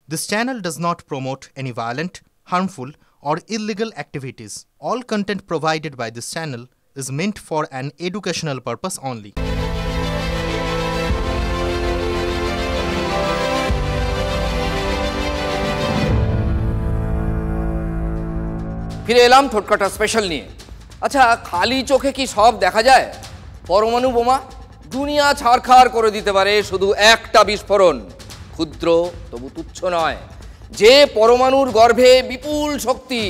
This channel does not promote any violent, harmful, or illegal activities. All content provided by this channel is meant for an educational purpose only. ফিরে এলাম ঠোটকাটা special নিয়ে। আচ্ছা, খালি চোখে কি সব দেখা যায়? পরমাণু বোমা দুনিয়া ছারখার করে দিতে পারে শুধু একটা বিস্ফোরণ। ক্ষুদ্র তবু তুচ্ছ নয়। যে পরমাণুর গর্ভে বিপুল শক্তি,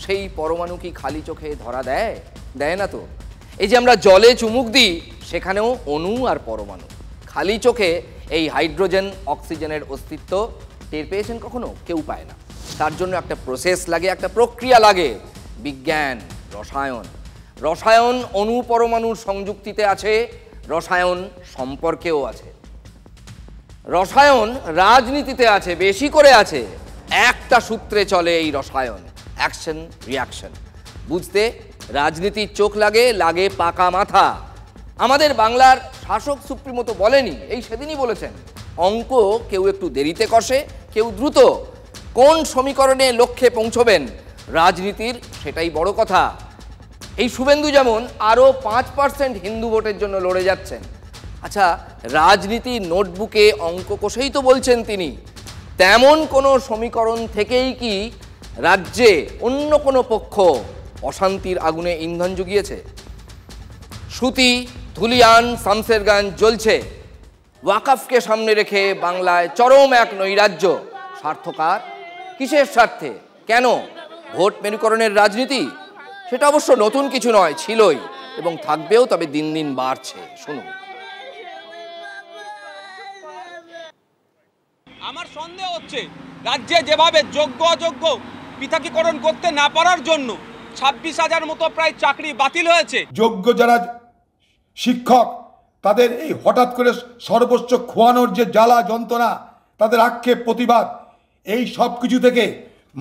সেই পরমাণু কি খালি চোখে ধরা দেয়? দেয় না তো। এই যে আমরা জলে চুমুক দিই, সেখানেও অণু আর পরমাণু। খালি চোখে এই হাইড্রোজেন অক্সিজেনের অস্তিত্ব টের পেয়েছেন কখনো? কেউ পায় না। তার জন্য একটা প্রসেস লাগে, একটা প্রক্রিয়া লাগে। বিজ্ঞান, রসায়ন। রসায়ন অণু পরমাণুর সংযুক্তিতে আছে, রসায়ন সম্পর্কেও আছে। রসায়ন রাজনীতিতে আছে, বেশি করে আছে। একটা সূত্রে চলে এই রসায়ন, অ্যাকশন রিয়াকশন। বুঝতে রাজনীতির চোখ লাগে, লাগে পাকা মাথা। আমাদের বাংলার শাসক সুপ্রিমো তো বলেনি, এই সেদিনই বলেছেন, অঙ্ক কেউ একটু দেরিতে কষে, কেউ দ্রুত। কোন সমীকরণে লক্ষ্যে পৌঁছবেন রাজনীতির, সেটাই বড় কথা। এই শুভেন্দু যেমন আরও 5% হিন্দু ভোটের জন্য লড়ে যাচ্ছেন। আচ্ছা, রাজনীতির নোটবুকে অঙ্ক কষেই তো বলছেন তিনি। তেমন কোনো সমীকরণ থেকেই কি রাজ্যে অন্য কোনো পক্ষ অশান্তির আগুনে ইন্ধন জুগিয়েছে? সুতি, ধুলিয়ান, শামসেরগঞ্জ জ্বলছে। ওয়াকফকে সামনে রেখে বাংলায় চরম এক নৈরাজ্য। স্বার্থকার? কিসের স্বার্থে? কেন? ভোট মেরুকরণের রাজনীতি? সেটা অবশ্য নতুন কিছু নয়, ছিলই এবং থাকবেও, তবে দিন দিন বাড়ছে। শুনুন। আমার সন্দেহ হচ্ছে রাজ্যে যেভাবে যোগ্য অযোগ্য পৃথকীকরণ করতে না পারার জন্য 26,000 মতো প্রায় চাকরি বাতিল হয়েছে। যোগ্য যারা শিক্ষক, তাদের এই হঠাৎ করে সর্বোচ্চ খোয়ানোর যে জ্বালা যন্ত্রণা, তাদের আক্ষেপ প্রতিবাদ, এই সব কিছু থেকে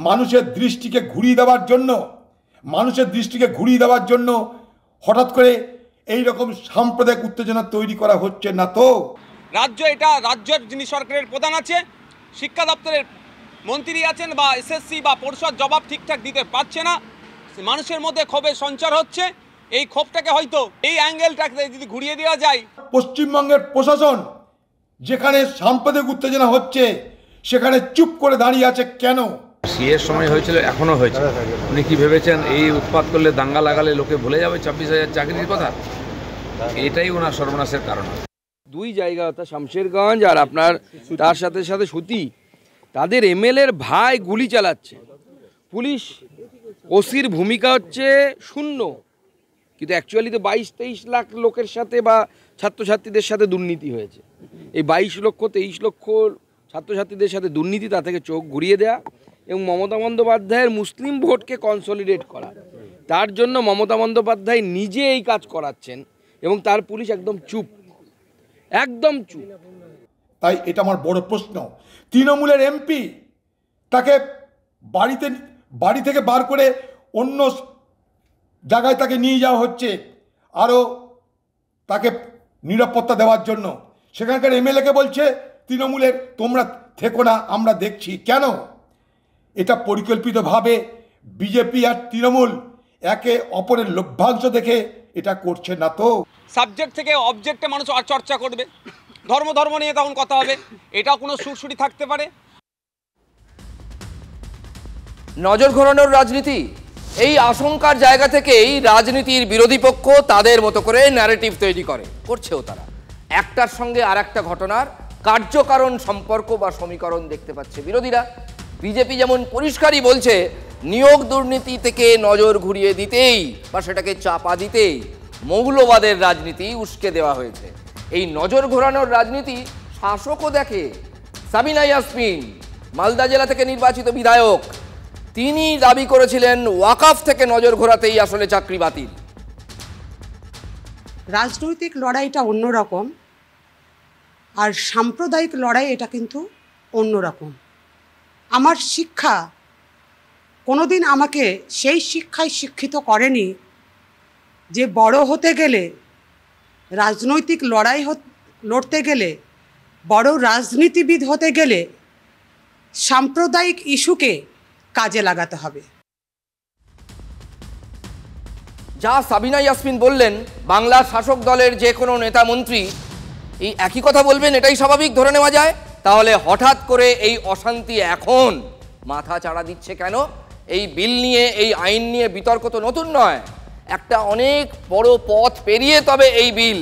মানুষের দৃষ্টিকে ঘুরিয়ে দেওয়ার জন্য হঠাৎ করে এই রকম সাম্প্রদায়িক উত্তেজনা তৈরি করা হচ্ছে না তো? রাজ্যের যিনি সরকারের প্রধান আছে, শিক্ষা দপ্তরের মন্ত্রী আছেন বা এসএসসি বা পরিষদ জবাব ঠিকঠাক দিতে পারছে না। মানুষের মধ্যে ক্ষোভের সঞ্চার হচ্ছে। এই ক্ষোভটাকে হয়তো এই অ্যাঙ্গেলটাকে যদি ঘুরিয়ে দেওয়া যায়। পশ্চিমবঙ্গের প্রশাসন যেখানে সাম্প্রদায়িক উত্তেজনা হচ্ছে, সেখানে চুপ করে দাঁড়িয়ে আছে কেন? সিএর সময় হয়েছিল, এখনো হয়েছে। উনি কি ভেবেছেন এই উৎপাত করলে, দাঙ্গা লাগালে লোকে ভুলে যাবে 26,000 চাকরির কথা? এটাই ওনার সর্বনাশের কারণ। দুই জায়গা, অর্থাৎ শামশেরগঞ্জ আর আপনার তার সাথে সাথে সুতি, তাদের এমএলএর ভাই গুলি চালাচ্ছে। পুলিশ ওসির ভূমিকা হচ্ছে শূন্য, কিন্তু অ্যাকচুয়ালি তো 22-23 লাখ লোকের সাথে বা ছাত্রছাত্রীদের সাথে দুর্নীতি হয়েছে। এই 22-23 লক্ষ ছাত্রছাত্রীদের সাথে দুর্নীতি, তা থেকে চোখ ঘুরিয়ে দেয়া এবং মমতা বন্দ্যোপাধ্যায়ের মুসলিম ভোটকে কনসলিডেট করা। তার জন্য মমতা বন্দ্যোপাধ্যায় নিজে এই কাজ করাচ্ছেন এবং তার পুলিশ একদম চুপ। তাই এটা আমার বড় প্রশ্ন। তৃণমূলের এমপি, তাকে বাড়ি থেকে বার করে অন্য জায়গায় তাকে নিয়ে যাওয়া হচ্ছে আরও তাকে নিরাপত্তা দেওয়ার জন্য। সেখানকার এমএলএকে বলছে তৃণমূলের, তোমরা থেকো না, আমরা দেখছি। কেন? এটা পরিকল্পিতভাবে বিজেপি আর তৃণমূল একে অপরের লভ্যাংশ দেখে এটা করছে না তো? সাবজেক্ট থেকে অবজেক্টে মানুষ আর চর্চা করবে, ধর্ম নিয়ে তখন কথা হবে। এটাও কোনো সুরসুরি থাকতে পারে। নজর ঘোরানোর রাজনীতি, এই আশঙ্কার জায়গা থেকেই রাজনীতির বিরোধী পক্ষ তাদের মতো করে ন্যারেটিভ তৈরি করছেও তারা। একটার সঙ্গে আর একটা ঘটনার কার্যকারণ সম্পর্ক বা সমীকরণ দেখতে পাচ্ছে বিরোধীরা। বিজেপি যেমন পরিষ্কারই বলছে, নিয়োগ দুর্নীতি থেকে নজর ঘুরিয়ে দিতেই বা সেটাকে চাপা দিতেই মৌলবাদের রাজনীতি উস্কে দেওয়া হয়েছে। এই নজর ঘোরানোর রাজনীতি শাসকও দেখে। সাবিনা ইয়াসমিন, মালদা জেলা থেকে নির্বাচিত বিধায়ক, তিনি দাবি করেছিলেন ওয়াকফ থেকে নজর ঘোরাতেই আসলে চাকরি বাতিল। রাজনৈতিক লড়াইটা অন্যরকম, আর সাম্প্রদায়িক লড়াই এটা কিন্তু অন্যরকম। আমার শিক্ষা কোনোদিন আমাকে সেই শিক্ষায় শিক্ষিত করেনি যে বড় হতে গেলে, রাজনৈতিক লড়াই লড়তে গেলে, বড় রাজনীতিবিদ হতে গেলে সাম্প্রদায়িক ইস্যুকে কাজে লাগাতে হবে। যা সাবিনা ইয়াসমিন বললেন, বাংলার শাসক দলের যে কোনো নেতা মন্ত্রী এই একই কথা বলবেন, এটাই স্বাভাবিক ধরে নেওয়া যায়। তাহলে হঠাৎ করে এই অশান্তি এখন মাথা চাড়া দিচ্ছে কেন? এই বিল নিয়ে, এই আইন নিয়ে বিতর্ক তো নতুন নয়, একটা অনেক বড় পথ পেরিয়ে তবে এই বিল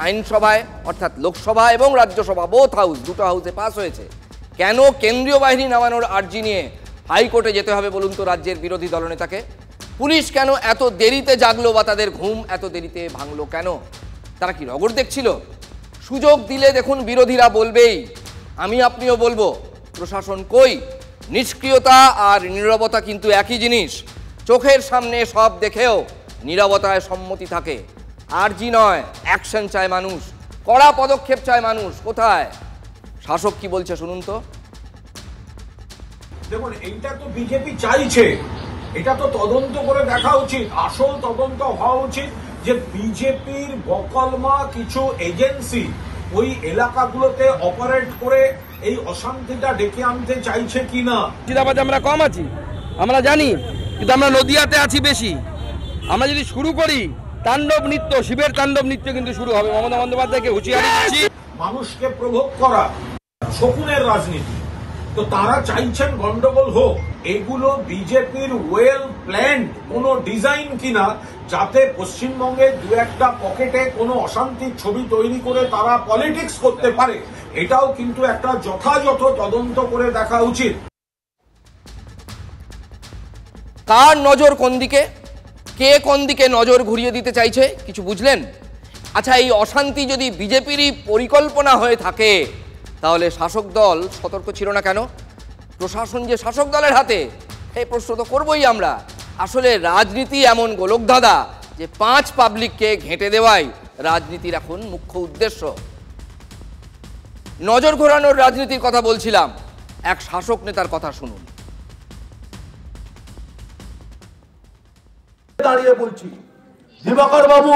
আইনসভায় অর্থাৎ লোকসভা এবং রাজ্যসভা বোথ হাউস, দুটো হাউসে পাস হয়েছে। কেন কেন্দ্রীয় বাহিনী নামানোর আর্জি নিয়ে হাইকোর্টে যেতে হবে বলুন তো রাজ্যের বিরোধী দলনেতাকে? পুলিশ কেন এত দেরিতে জাগলো বা তাদের ঘুম এত দেরিতে ভাঙলো কেন? তারা কি রগড় দেখছিল? সুযোগ দিলে দেখুন বিরোধীরা বলবেই, আমি আপনিও বলবো প্রশাসন কই। নিষ্ক্রিয়তা আর নীরবতা কিন্তু একই জিনিস। চোখের সামনে সব দেখেও নীরবতায় সম্মতি থাকে। আরজি নয়, অ্যাকশন চায় মানুষ, কড়া পদক্ষেপ চায় মানুষ। কোথায়? শাসক কি বলছে শুনুন তো। দেখুন, এইটা তো বিজেপি চাইছে, এটা তো তদন্ত করে দেখা উচিত, আসল তদন্ত হওয়া উচিত যে বিজেপির বকলমা কিছু এজেন্সি ওই এলাকাগুলোতে অপারেট করে এই অশান্তিটা ডেকে আনতে চাইছে কিনা। মুর্শিদাবাদে আমরা কম আছি, আমরা জানি, কিন্তু আমরা নদিয়াতে আছি বেশি। আমরা যদি শুরু করি তাণ্ডব নৃত্য, শিবের তাণ্ডব নৃত্য কিন্তু শুরু হবে। মমতা বন্দ্যোপাধ্যায়কে হুঁশিয়ারি দিচ্ছি, মানুষকে প্রভোগ করা শকুনের রাজনীতি। তো তারা চাইছেন গন্ডগোল হোক। এগুলো বিজেপির ওয়েল প্ল্যান্ড কোন ডিজাইন কিনা, যাতে পশ্চিমবঙ্গে দু একটা পকেটে কোনো অশান্তির ছবি তৈরি করে তারা পলিটিক্স করতে পারে, এটাও কিন্তু একটা যথাযথ তদন্ত করে দেখা উচিত। কার নজর কোন দিকে, কে কোন দিকে নজর ঘুরিয়ে দিতে চাইছে কিছু বুঝলেন? আচ্ছা, এই অশান্তি যদি বিজেপিরই পরিকল্পনা হয়ে থাকে তাহলে শাসক দল সতর্ক ছিল না কেন? প্রশাসন যে শাসক দলের হাতে, এই প্রশ্ন তো করবই আমরা। আসলে রাজনীতি এমন গোলকধাঁধা যে 5 পাবলিককে ঘেঁটে দেওয়াই রাজনীতির এখন মুখ্য উদ্দেশ্য। নজর ঘোরানোর রাজনীতির কথা বলছিলাম, এক শাসক নেতার কথা শুনুন। দাঁড়িয়ে বলছি, দিবাকর বাবু,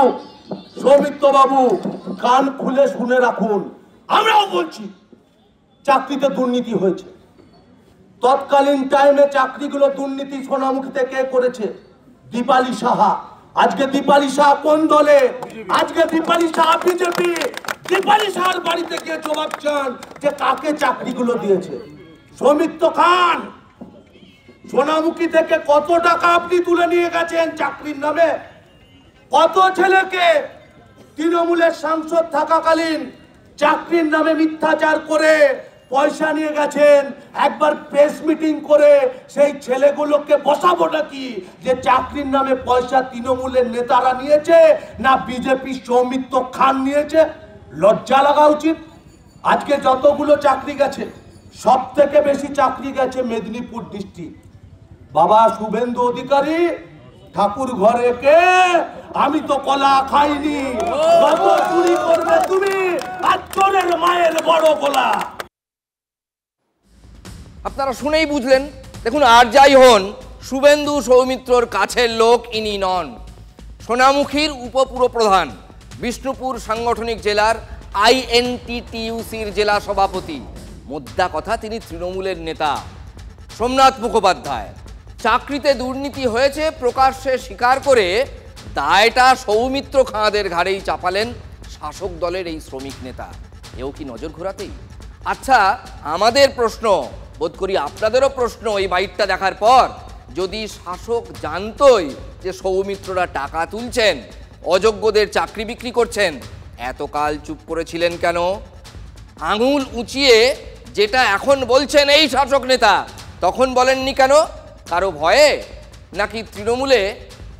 সৌমিত্র বাবু, কান খুলে শুনে রাখুন, আমরাও বলছি চাকরিতে দুর্নীতি হয়েছে। তৎকালীন টাইমে চাকরিগুলো দুর্নীতি সোনামুখীতে কে করেছে? দীপালি সাহা। আজকে দীপালি সাহা কোন দলে? আজকে দীপালি সাহা বিজেপি। দীপালি সাহার বাড়িতে গিয়ে জবাব চান যে কাকে চাকরিগুলো দিয়েছে। সৌমিত্র খান, সোনামুখী থেকে কত টাকা আপনি তুলে নিয়ে গেছেন চাকরির নামে? কত ছেলেকে তৃণমূলের সাংসদ থাকাকালীন চাকরির নামে মিথ্যাচার করে পয়সা নিয়ে গেছেন? একবার প্রেস মিটিং করে সেই ছেলেগুলোকে বসাবো নাকি যে চাকরির নামে পয়সা তৃণমূলের নেতারা নিয়েছে না বিজেপি সৌমিত্র খান নিয়েছে? লজ্জা লাগা উচিত। আজকে যতগুলো চাকরি গেছে, সব থেকে বেশি চাকরি গেছে মেদিনীপুর ডিস্ট্রিক্ট। বাবা শুভেন্দু অধিকারী, ঠাকুর ঘরে কে? আমি তো কলা খাইনি। কত চুরি করবে তুমি? আর চোরের মায়ের বড় গলা। আপনারা শুনেই বুঝলেন। দেখুন, আর যাই হন, শুভেন্দু সৌমিত্রর কাছের লোক ইনি নন। সোনামুখীর উপপুরপ্রধান, বিষ্ণুপুর সাংগঠনিক জেলার INTTUCর জেলা সভাপতি। মোদ্দা কথা, তিনি তৃণমূলের নেতা সোমনাথ মুখোপাধ্যায়। চাকরিতে দুর্নীতি হয়েছে প্রকাশ্যে স্বীকার করে দায়টা সৌমিত্র খাঁদের ঘাড়েই চাপালেন শাসক দলের এই শ্রমিক নেতা। এও কি নজর ঘোরাতেই? আচ্ছা, আমাদের প্রশ্ন, বোধ করি আপনাদেরও প্রশ্ন এই বাইটটা দেখার পর, যদি শাসক জানতই যে সৌমিত্ররা টাকা তুলছেন, অযোগ্যদের চাকরি বিক্রি করছেন, এতকাল চুপ করেছিলেন কেন? আঙুল উঁচিয়ে যেটা এখন বলছেন এই শাসক নেতা, তখন বলেননি কেন? কারো ভয়ে? নাকি তৃণমূলে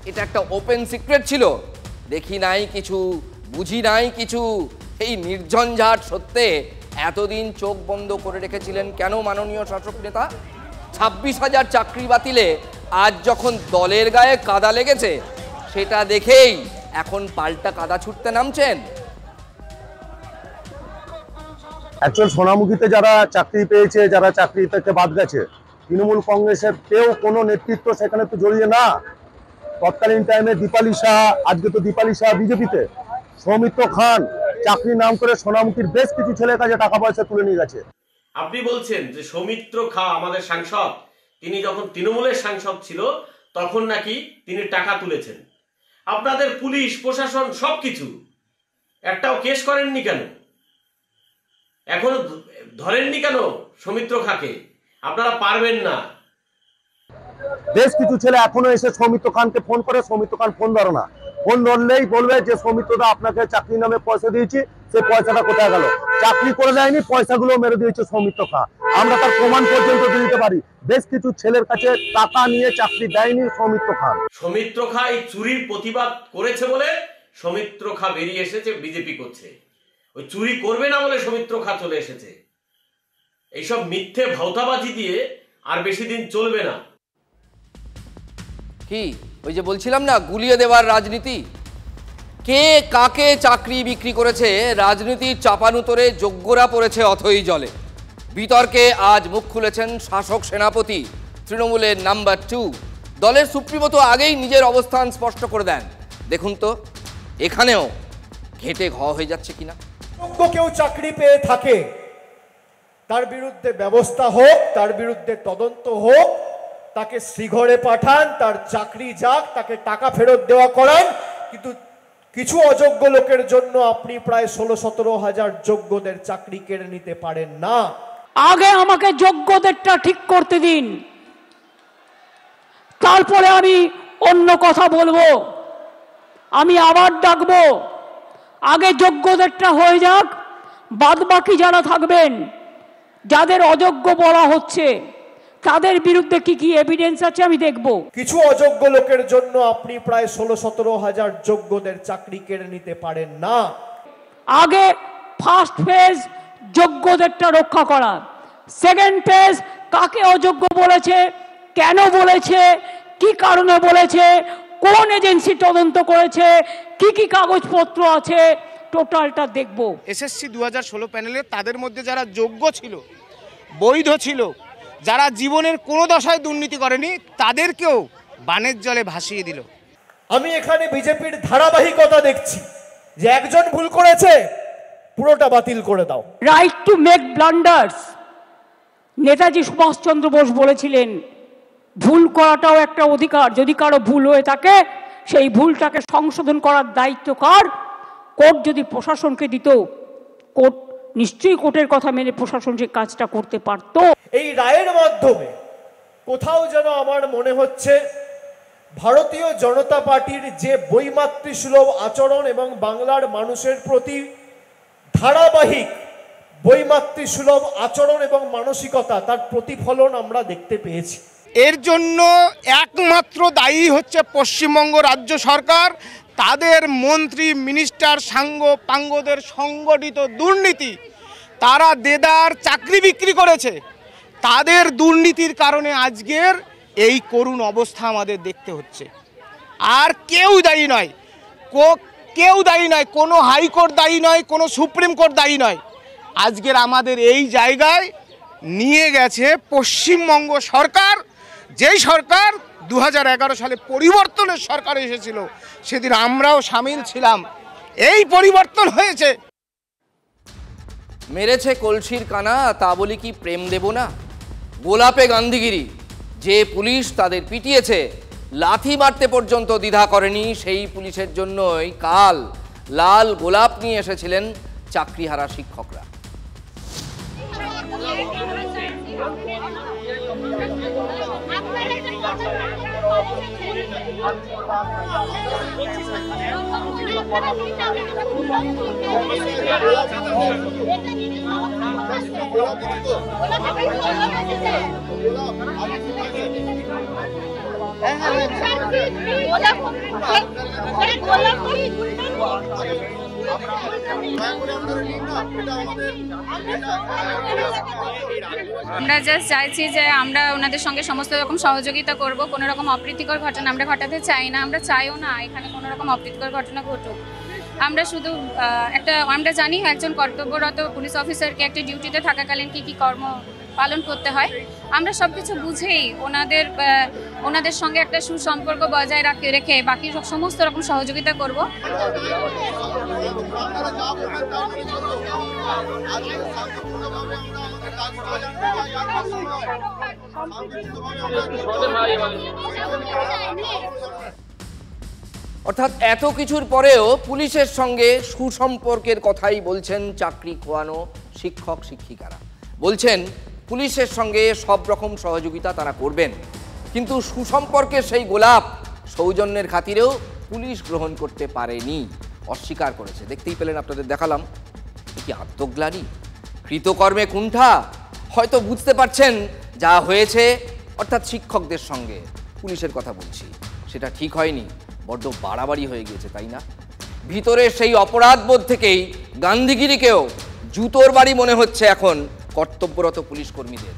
এটা একটা ওপেন সিক্রেট ছিল? দেখি নাই কিছু, বুঝি নাই কিছু, এই নির্ঝঞ্ঝাট সত্যে এতদিন চোখ বন্ধ করে রেখেছিলেন কেন মাননীয় শাসক নেতা? 26,000 চাকরি বাতিলে আজ যখন দলের গায়ে কাদা লেগেছে, সেটা দেখেই এখন পাল্টা কাদা ছুটতে নামছেন। অ্যাকচুয়াল সোনামুখীতে যারা চাকরি পেয়েছে, যারা চাকরি থেকে বাদ গেছে, তৃণমূল কংগ্রেসের কেউ কোনো নেতৃত্ব সেখানে তো জড়িয়ে না। তৎকালীন টাইমে দীপালি শাহ, আজকে তো দীপালি শাহ বিজেপিতে, সৌমিত্র খান চাকরির নাম করে সোনামুখীর বেশ কিছু ছেলের কাছে টাকা পয়সা তুলে নিয়ে গেছে। আপনি বলছেন যে সৌমিত্র খা আমাদের সাংসদ, তিনি যখন তৃণমূলের সাংসদ ছিল তখন নাকি তিনি টাকা তুলেছেন। আপনাদের পুলিশ প্রশাসন সবকিছু, একটাও কেস করেননি কেন? এখনো ধরেননি কেন সৌমিত্র খাকে? আপনারা পারবেন না। বেশ কিছু ছেলে এখনো এসে সৌমিত্র খানকে ফোন করে, সৌমিত্র খান ফোন ধরো না, ফোন ধরলেই বলবে যে সৌমিত্রদা আপনাকে চাকরি নামে পয়সা দিয়েছি, সেই পয়সাটা কোথায় গেল? চাকরি করে দেয়নি, পয়সাগুলো মেরে দিয়েছে সৌমিত্র খা। আমরা তার প্রমাণ পর্যন্ত দিতে পারি। বেশ কিছু ছেলের কাছে টাকা নিয়ে চাকরি দেয়নি সৌমিত্র খান। সৌমিত্র খা এই চুরির প্রতিবাদ করেছে বলে সৌমিত্র খা বেরিয়ে এসেছে, বিজেপি করছে। ওই চুরি করবে না বলে সৌমিত্র খা চলে এসেছে। এইসব মিথ্যে ভাওতাবাজি দিয়ে আর বেশি দিন চলবে না। কি ওই যে বলছিলাম না, গুলিয়ে দেওয়ার রাজনীতি, কে কাকে চাকরি বিক্রি করেছে, রাজনীতির চাপানুতরে যোগ্যরা পড়েছে অথই জলে। বিতর্কে আজ মুখ খুলেছেন শাসক সেনাপতি, তৃণমূলের নাম্বার 2। দলের সুপ্রিমো তো আগেই নিজের অবস্থান স্পষ্ট করে দেন। দেখুন তো এখানেও ঘেটে ঘ হয়ে যাচ্ছে কিনা। কেউ চাকরি পেয়ে থাকে, তার বিরুদ্ধে ব্যবস্থা হোক, তার বিরুদ্ধে তদন্ত হোক, তাকে শ্রীঘরে পাঠান, তার চাকরি যাক, তাকে টাকা ফেরত দেওয়া করান। কিন্তু কিছু অযোগ্য লোকের জন্য আপনি প্রায় 16-17 হাজার যোগ্যদের চাকরি কেড়ে নিতে পারেন না। আগে আমাকে যোগ্যদেরটা ঠিক করতে দিন, তারপরে আমি অন্য কথা বলবো, আমি আবার ডাকবো। আগে যোগ্যদেরটা হয়ে যাক, বাদ বাকি যারা থাকবেন, যাদের অযোগ্য বলা হচ্ছে, তাদের বিরুদ্ধে কি কি এভিডেন্স আছে আমি দেখব। কিছু অযোগ্য লোকের জন্য আপনি প্রায় 16-17 হাজার যোগ্যদের চাকরি কেড়ে নিতে পারেন না। আগে ফার্স্ট ফেজ যোগ্যদেরটা রক্ষা করা, সেকেন্ড ফেজ কাকে অযোগ্য বলেছে, কেন বলেছে, কি কারণে বলেছে, কোন এজেন্সি তদন্ত করেছে, কি কি কাগজপত্র আছে, টোটালটা দেখব। এসএসসি 2016 প্যানেলে তাদের মধ্যে যারা যোগ্য ছিল, বৈধ ছিল, যারা জীবনের কোনো দশায় দুর্নীতি করেনি, তাদেরকেও বানের জলে ভাসিয়ে দিল। আমি এখানে বিজেপির ধারাবাহিকতা দেখছি যে একজন ভুল করেছে, পুরোটা বাতিল করে দাও। Right to make blunders, Netaji Subhashchandra Bose বলেছিলেন ভুল করাটাও একটা অধিকার। যদি কারো ভুল হয়ে থাকে সেই ভুলটাকে সংশোধন করার দায়িত্ব কার? কোর্ট যদি প্রশাসনকে দিত, কোর্ট নিশ্চয়ই কোর্টের কথা মেনে প্রশাসন সেই কাজটা করতে পারত। এই রায়ের মাধ্যমে কোথাও যেন আমার মনে হচ্ছে ভারতীয় জনতা পার্টির যে বৈমাতৃসুলভ আচরণ এবং বাংলার মানুষের প্রতি ধারাবাহিক বৈমাতৃসুলভ আচরণ এবং মানসিকতা, তার প্রতিফলন আমরা দেখতে পেয়েছি। এর জন্য একমাত্র দায়ী হচ্ছে পশ্চিমবঙ্গ রাজ্য সরকার, তাদের মন্ত্রী মিনিস্টার সাঙ্গ পাঙ্গদের সংগঠিত দুর্নীতি। তারা দেদার চাকরি বিক্রি করেছে, তাদের দুর্নীতির কারণে আজকের এই করুণ অবস্থা আমাদের দেখতে হচ্ছে। আর কেউ দায়ী নয়, কেউ দায়ী নয়, কোনো হাইকোর্ট দায়ী নয়, কোনো সুপ্রিম কোর্ট দায়ী নয়। আজকের আমাদের এই জায়গায় নিয়ে গেছে পশ্চিমবঙ্গ সরকার, যেই সরকার 2011 সালে পরিবর্তনের সরকার এসেছিল, সেদিন আমরাও সামিল ছিলাম। এই পরিবর্তন হয়েছে। মেরেছে কলসির কানা, তা বলি কি প্রেম দেব না? গোলাপে গান্ধীগিরি, যে পুলিশ তাদের পিটিয়েছে, লাথি মারতে পর্যন্ত দ্বিধা করেনি, সেই পুলিশের জন্যই কাল লাল গোলাপ নিয়ে এসেছিলেন চাকরিহারা শিক্ষকরা। আমরা জাস্ট চাইছি যে আমরা ওনাদের সঙ্গে সমস্ত রকম সহযোগিতা করব, কোনো রকম অপ্রীতিকর ঘটনা আমরা ঘটাতে চাই না, আমরা চাইও না এখানে কোনো রকম অপ্রীতিকর ঘটনা ঘটুক। আমরা শুধু আমরা জানি একজন কর্তব্যরত পুলিশ অফিসারকে একটা ডিউটিতে থাকাকালীন কি কি কর্ম পালন করতে হয়। আমরা সব কিছু বুঝেই ওনাদের সঙ্গে একটা সুসম্পর্ক বজায় রেখে বাকি সমস্ত রকম সহযোগিতা করব। অর্থাৎ এত কিছুর পরেও পুলিশের সঙ্গে সুসম্পর্কের কথাই বলছেন চাকরি খোয়ানো শিক্ষক শিক্ষিকারা। বলছেন পুলিশের সঙ্গে সব রকম সহযোগিতা তারা করবেন, কিন্তু সুসম্পর্কের সেই গোলাপ সৌজন্যের খাতিরেও পুলিশ গ্রহণ করতে পারেনি, অস্বীকার করেছে। দেখতেই পেলেন, আপনাদের দেখালাম। কি আত্মগ্লানি, কৃতকর্মে কুণ্ঠা। হয়তো বুঝতে পারছেন যা হয়েছে, অর্থাৎ শিক্ষকদের সঙ্গে পুলিশের কথা বলছি, সেটা ঠিক হয়নি, বড্ড বাড়াবাড়ি হয়ে গিয়েছে, তাই না? ভিতরে সেই অপরাধবোধ থেকেই গান্ধীগিরিকেও জুতোর বাড়ি মনে হচ্ছে এখন কর্তব্যরত পুলিশ কর্মীদের।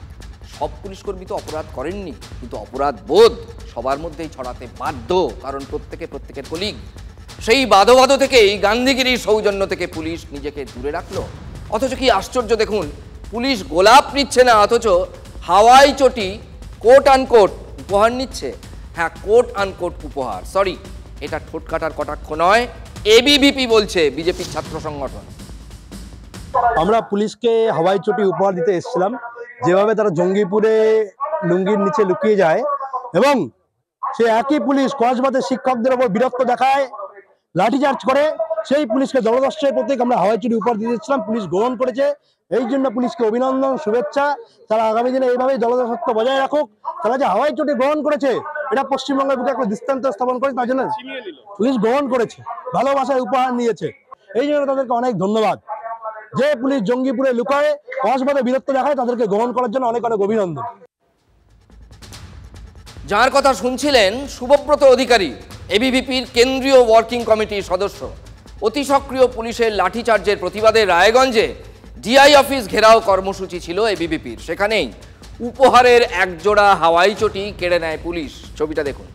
সব পুলিশ কর্মী তো অপরাধ করেননি, কিন্তু অপরাধ বোধ সবার মধ্যেই ছড়াতে বাধ্য, কারণ প্রত্যেকের কলিগ। সেই বাধো থেকেই গান্ধীগিরির সৌজন্য থেকে পুলিশ নিজেকে দূরে রাখলো। অথচ কি আশ্চর্য দেখুন, পুলিশ গোলাপ নিচ্ছে না, অথচ হাওয়াই চটি কোট আনকোট উপহার নিচ্ছে। হ্যাঁ, কোট আনকোট উপহার, সরি, এটা ঠোঁট কাটার কটাক্ষ নয়, এবিভিপি বলছে, বিজেপির ছাত্র সংগঠন। আমরা পুলিশকে হাওয়াই চটি উপহার দিতে এসেছিলাম। যেভাবে তারা জঙ্গিপুরে লুঙ্গির নিচে লুকিয়ে যায় এবং সে একই পুলিশ কসবাতে শিক্ষকদের ওপর বীরত্ব দেখায়, লাঠিচার্জ করে, সেই পুলিশকে জলদস্যের প্রতীক আমরা হাওয়াই চটি উপহার দিয়েছিলাম। পুলিশ গ্রহণ করেছে, এই জন্য পুলিশকে অভিনন্দন, শুভেচ্ছা। তারা আগামী দিনে এইভাবেই জলদস্যত্ব বজায় রাখুক। তারা যে হাওয়াই চটি গ্রহণ করেছে, এটা পশ্চিমবঙ্গের বুকে একটা দৃষ্টান্ত স্থাপন করেছে, তার জন্য পুলিশ গ্রহণ করেছে, ভালোবাসায় উপহার নিয়েছে। এই জন্য তাদেরকে অনেক ধন্যবাদ। যে পুলিশ জঙ্গিপুরে লুকায় কসবাতে বীরত্ব দেখায়, তাদেরকে গ্রহণ করার জন্য অনেক অভিনন্দন। যার কথা শুনছিলেন শুভব্রত অধিকারী, এবিভিপির কেন্দ্রীয় ওয়ার্কিং কমিটির সদস্য। অতি সক্রিয় পুলিশের লাঠিচার্জের প্রতিবাদে রায়গঞ্জে ডিআই অফিস ঘেরাও কর্মসূচি ছিল এবিভিপির। সেখানেই উপহারের একজোড়া হাওয়াই চটি কেড়ে নেয় পুলিশ। ছবিটা দেখুন।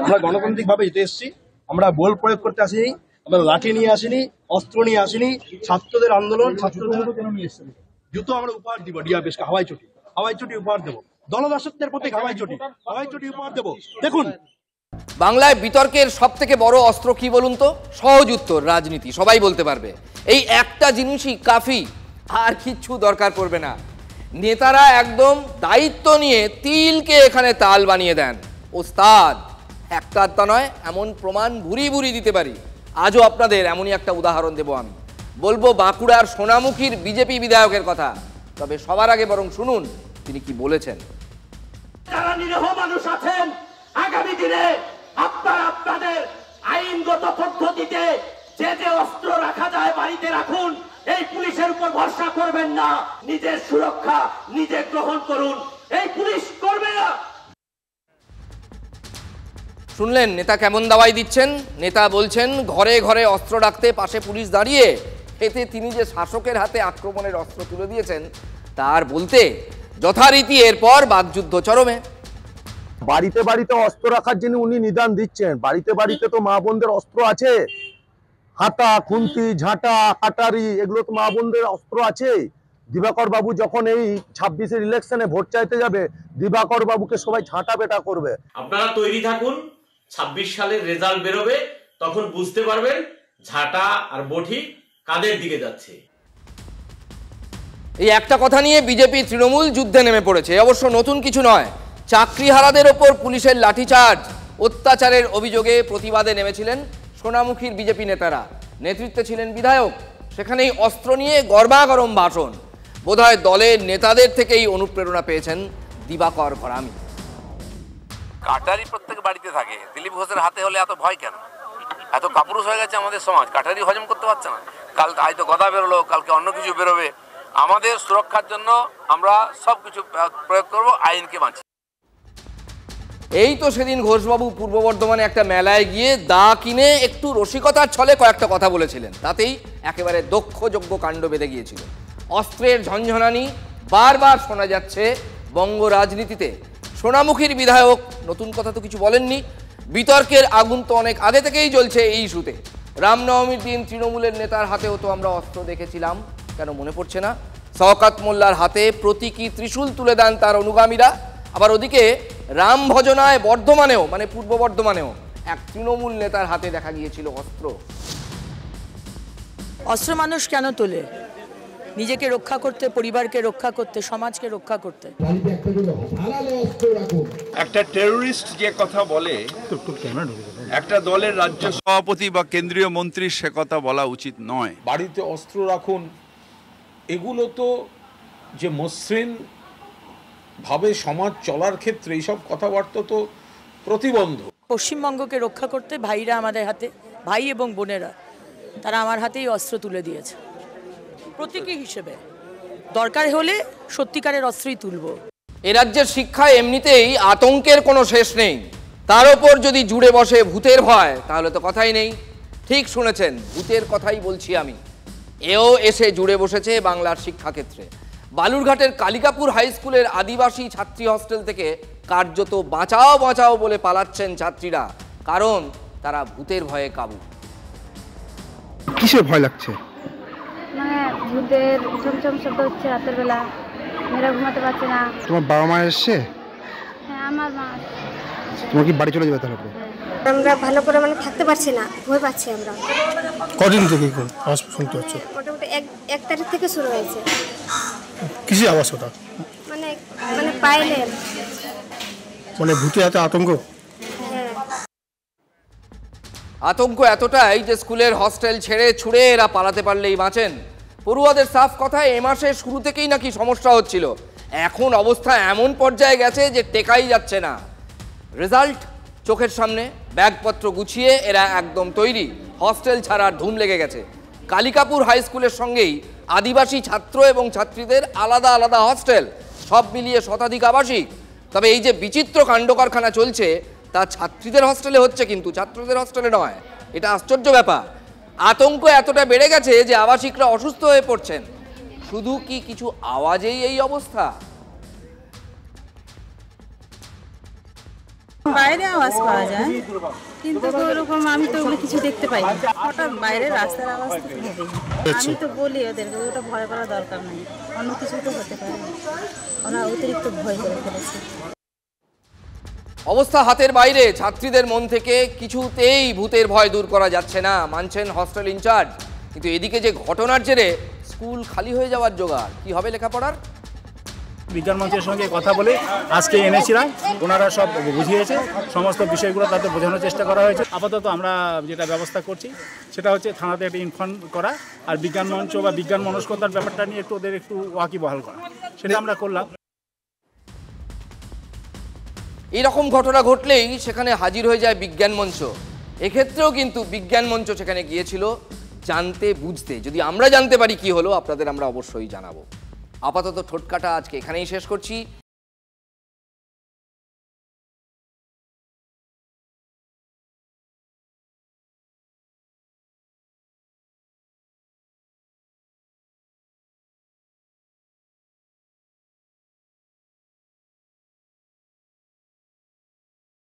আমরা গণতান্ত্রিক ভাবে জিতে এসেছি। আমরা বল প্রয়োগ করতে আসিনি, আমরা লাঠি নিয়ে আসিনি, অস্ত্র নিয়ে আসিনি। ছাত্রদের আন্দোলন, ছাত্রদের কেন নিয়ে এসেছি? জুতো আমরা উপহার দিব, ডিআরপিএসকে হাওয়াই চটি উপহার দেবো। দলদাসত্বের প্রতীক হাওয়াই চটি উপহার দেবো। দেখুন, বাংলায় বিতর্কের সব থেকে বড় অস্ত্র কি বলুন তো? সহজ উত্তর, রাজনীতি। সবাই বলতে পারবে। এই একটা জিনিসই কাফি, আর কিচ্ছু দরকার পড়বে না। নেতারা একদম দায়িত্ব নিয়ে তিলকে এখানে তাল বানিয়ে দেন। ওস্তাদ, একটা আধটা নয়, এমন প্রমাণ ভুরি ভুরি দিতে পারি। আজও আপনাদের এমনই একটা উদাহরণ দেব আমি। বলবো বাঁকুড়ার সোনামুখীর বিজেপি বিধায়কের কথা। তবে সবার আগে বরং শুনুন তিনি কি বলেছেন। যারা নিরীহ মানুষ আছেন, আগামী দিনে আপনাদের আইনগত পদ্ধতিতে যে অস্ত্র রাখা যায় বাড়িতে রাখুন। এই পুলিশের উপর ভরসা করবেন না, নিজের সুরক্ষা নিজে গ্রহণ করুন। এই পুলিশ করবে না। শুনলেন নেতা কেমন দাওয়াই দিচ্ছেন? নেতা বলছেন ঘরে ঘরে অস্ত্র রাখতে, পাশে পুলিশ দাঁড়িয়ে। এতে তিনি যে শাসকের হাতে আক্রমণের অস্ত্র তুলে দিয়েছেন তার বলতে যথারীতি এরপর বাকযুদ্ধ চরমে। বাড়িতে বাড়িতে অস্ত্র রাখার জন্য উনি নিদান দিচ্ছেন। বাড়িতে বাড়িতে তো মা বোনদের অস্ত্র আছে, হাতা, খুন্তি, ঝাঁটা, কাটারি, এগুলো তো মা বোনদের অস্ত্র আছে। দিবাকর বাবু যখন এই 26-এর ইলেকশনে ভোট চাইতে যাবে, দিবাকর বাবুকে সবাই ঝাঁটা পেটা করবে। আপনারা তৈরি থাকুন, 26 সালের রেজাল্ট বেরোবে, তখন বুঝতে পারবেন ঝাঁটা আর বঠি কাদের দিকে যাচ্ছে। এই একটা কথা নিয়ে বিজেপি তৃণমূল যুদ্ধে নেমে পড়েছে। অবশ্য নতুন কিছু নয়। চাকরিহারাদের ওপর পুলিশের লাঠিচার্জ, অত্যাচারের অভিযোগে প্রতিবাদে নেমেছিলেন সোনামুখীর বিজেপি নেতারা। নেতৃত্বে ছিলেন বিধায়ক। সেখানেই অস্ত্র নিয়ে গরমাগরম ভাষণ। বোধহয় দলের নেতাদের থেকেই অনুপ্রেরণা পেয়েছেন দিবাকর ঘরামি। কাটারি প্রত্যেক বাড়িতে থাকে, দিলীপ ঘোষের হাতে হলে এত ভয় কেন? এত কাপুরুষ হয়ে গেছে আমাদের সমাজ, কাটারি হজম করতে পারছে না। কাল হয়তো গদা বেরোলো, কালকে অন্য কিছু বেরোবে। আমাদের সুরক্ষার জন্য আমরা সবকিছু প্রয়োগ করব, আইনকে বাঁচি। এই তো সেদিন ঘোষবাবু পূর্ব বর্ধমানে একটা মেলায় গিয়ে দা কিনে একটু রসিকতার ছলে কয়েকটা কথা বলেছিলেন। তাতেই একেবারে দক্ষযজ্ঞ কাণ্ড বেঁধে গিয়েছিল। অস্ত্রের ঝনঝনানি বারবার শোনা যাচ্ছে বঙ্গ রাজনীতিতে। সোনামুখীর বিধায়ক নতুন কথা তো কিছু বলেননি। বিতর্কের আগুন তো অনেক আগে থেকেই জ্বলছে এই ইস্যুতে। রামনবমীর দিন তৃণমূলের নেতার হাতেও তো আমরা অস্ত্র দেখেছিলাম, কেন মনে পড়ছে না? শওকত মোল্লার হাতে প্রতীকী ত্রিশূল তুলে দেন তার অনুগামীরা। আবার ওদিকে রাম ভজনায় বর্ধমানেও মানে পূর্ব বর্ধমানেও এক তৃণমূল নেতার হাতে দেখা গিয়েছিল অস্ত্র। অস্ত্র মানুষ কেন তোলে? নিজেকে রক্ষা করতে, পরিবারকে রক্ষা করতে, সমাজকে রক্ষা করতে। একটা টেররিস্ট যে কথা বলে একটা দলের রাজ্য সভাপতি বা কেন্দ্রীয় মন্ত্রী সে কথা বলা উচিত নয়। বাড়িতে অস্ত্র রাখুন, এগুলো তো যে মসৃণ ভাবে সমাজ চলার ক্ষেত্রে এইসব কথাবার্তা তো প্রতিবন্ধক। পশ্চিমবঙ্গকে রক্ষা করতে ভাইরা আমাদের হাতে, ভাই এবং বোনেরা তারা আমার হাতেই অস্ত্র তুলে দিয়েছে প্রতীকী হিসেবে। দরকার হলে সত্যিকারের অস্ত্রই তুলব। এ রাজ্যের শিক্ষায় এমনিতেই আতঙ্কের কোনো শেষ নেই, তার ওপর যদি জুড়ে বসে ভূতের ভয় তাহলে তো কথাই নেই। ঠিক শুনেছেন, ভূতের কথাই বলছি আমি। এও এসে জুড়ে বসেছে বাংলার শিক্ষাক্ষেত্রে। বালুরঘাটের কালিকাপুর হাই স্কুলের আদিবাসী ছাত্রী হস্টেল থেকে কার্যত বাঁচাও বাঁচাও বলে পালাচ্ছেন ছাত্রীরা, কারণ তারা ভূতের ভয়ে কাবু। কিসের ভয় লাগছে? মানে ভূতের চমচম শব্দ হচ্ছে রাতের বেলা, মেয়েরা ঘুমাতে পারছে না। তোমার বাবা মা এসছে? হ্যাঁ, আমার মা। তোমার কি বাড়ি চলে যাবে তাহলে? আমরা ভালো করে মানে থাকতে পারছি না, ভয় পাচ্ছি আমরা। কদিন থেকে আওয়াজ শুনতে হচ্ছে? মোটামুটি এক তারিখ থেকে শুরু হয়েছে। কিসের আওয়াজ ওটা? মানে মানে পাইলেন, মানে ভূতের হাতে আতঙ্ক। আতঙ্ক এতটাই যে স্কুলের হস্টেল ছেড়ে ছুড়ে এরা পালাতে পারলেই বাঁচেন। পড়ুয়াদের সাফ কথায় এ মাসের শুরু থেকেই নাকি সমস্যা হচ্ছিল, এখন অবস্থা এমন পর্যায়ে গেছে যে টেকাই যাচ্ছে না। রেজাল্ট চোখের সামনে, ব্যাগপত্র গুছিয়ে এরা একদম তৈরি, হস্টেল ছাড়ার ধুম লেগে গেছে। কালিকাপুর হাই স্কুলের সঙ্গেই আদিবাসী ছাত্র এবং ছাত্রীদের আলাদা আলাদা হস্টেল, সব মিলিয়ে শতাধিক আবাসিক। তবে এই যে বিচিত্র কাণ্ড কারখানা চলছে তা ছাত্রীদের হস্টেলে হচ্ছে, কিন্তু ছাত্রদের হস্টেলে নয়। এটা আশ্চর্য ব্যাপার। আতঙ্ক এতটা বেড়ে গেছে যে আবাসিকরা অসুস্থ হয়ে পড়ছেন। শুধু কি কিছু আওয়াজেই এই অবস্থা? বাইরে আওয়াজ পাওয়া যায়, কিন্তু ওরকম আমি তো ওগুলো কিছু দেখতে পাই না। হঠাৎ বাইরে রাস্তার আওয়াজ তো হবে। আমি তো বলি ওদেরকে ওটা ভয় করার দরকার নেই, অন্য কিছু তো হতে পারে, ওরা অতিরিক্ত ভয় করে ফেলেছে। অবস্থা হাতের বাইরে, ছাত্রীদের মন থেকে কিছুতেই ভূতের ভয় দূর করা যাচ্ছে না, মানছেন হস্টেল ইনচার্জ। কিন্তু এদিকে যে ঘটনার জেরে স্কুল খালি হয়ে যাওয়ার জোগাড়, কি হবে লেখাপড়ার? বিজ্ঞান মঞ্চের সঙ্গে কথা বলে আজকে এনেছিলাম, ওনারা সব বুঝিয়েছে, সমস্ত বিষয়গুলো তাদের বোঝানোর চেষ্টা করা হয়েছে। আপাতত আমরা যেটা ব্যবস্থা করছি সেটা হচ্ছে থানাতে একটা ইনফর্ম করা, আর বিজ্ঞান মঞ্চ বা বিজ্ঞান মনস্কতার ব্যাপারটা নিয়ে একটু ওদের একটু ওয়াকিবহাল করা, সেটা আমরা করলাম। এইরকম ঘটনা ঘটলেই সেখানে হাজির হয়ে যায় বিজ্ঞান মঞ্চ। এক্ষেত্রেও কিন্তু বিজ্ঞান মঞ্চ সেখানে গিয়েছিল জানতে বুঝতে। যদি আমরা জানতে পারি কি হলো, আপনাদের আমরা অবশ্যই জানাবো। আপাতত ঠোটকাটা আজকে এখানেই শেষ করছি।